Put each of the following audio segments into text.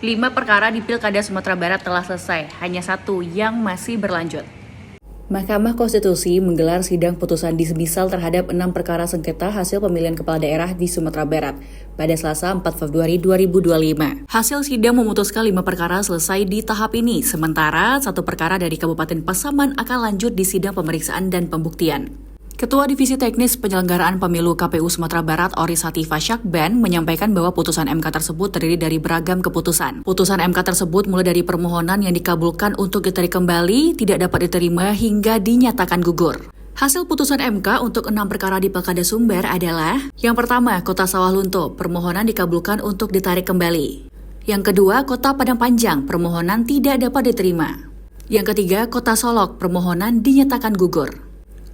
5 perkara di Pilkada Sumatera Barat telah selesai, hanya satu yang masih berlanjut. Mahkamah Konstitusi menggelar sidang putusan dismisal terhadap 6 perkara sengketa hasil pemilihan kepala daerah di Sumatera Barat pada Selasa 4 Februari 2025. Hasil sidang memutuskan 5 perkara selesai di tahap ini, sementara 1 perkara dari Kabupaten Pasaman akan lanjut di sidang pemeriksaan dan pembuktian. Ketua Divisi Teknis Penyelenggaraan Pemilu KPU Sumatera Barat, Ori Sativa Syakban, menyampaikan bahwa putusan MK tersebut terdiri dari beragam keputusan. Putusan MK tersebut mulai dari permohonan yang dikabulkan untuk ditarik kembali, tidak dapat diterima, hingga dinyatakan gugur. Hasil putusan MK untuk 6 perkara di Pilkada Sumber adalah: yang pertama, Kota Sawah Lunto, permohonan dikabulkan untuk ditarik kembali. Yang kedua, Kota Padang Panjang, permohonan tidak dapat diterima. Yang ketiga, Kota Solok, permohonan dinyatakan gugur.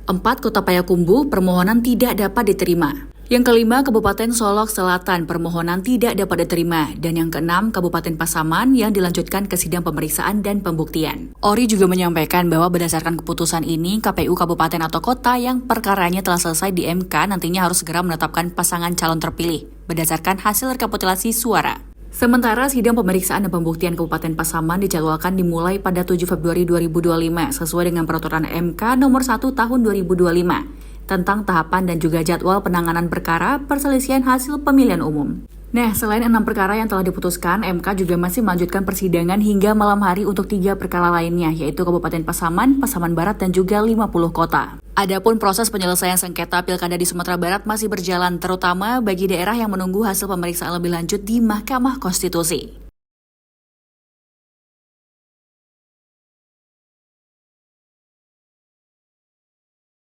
4. Kota Payakumbuh, permohonan tidak dapat diterima. Yang kelima, Kabupaten Solok Selatan, permohonan tidak dapat diterima. Dan yang keenam, Kabupaten Pasaman yang dilanjutkan ke sidang pemeriksaan dan pembuktian. Ori juga menyampaikan bahwa berdasarkan keputusan ini, KPU Kabupaten atau Kota yang perkaranya telah selesai di MK nantinya harus segera menetapkan pasangan calon terpilih berdasarkan hasil rekapitulasi suara. Sementara sidang pemeriksaan dan pembuktian Kabupaten Pasaman dijadwalkan dimulai pada 7 Februari 2025 sesuai dengan peraturan MK nomor 1 tahun 2025 tentang tahapan dan juga jadwal penanganan perkara perselisihan hasil pemilihan umum. Nah, selain 6 perkara yang telah diputuskan, MK juga masih melanjutkan persidangan hingga malam hari untuk 3 perkara lainnya, yaitu Kabupaten Pasaman, Pasaman Barat, dan juga 50 kota. Adapun proses penyelesaian sengketa pilkada di Sumatera Barat masih berjalan, terutama bagi daerah yang menunggu hasil pemeriksaan lebih lanjut di Mahkamah Konstitusi.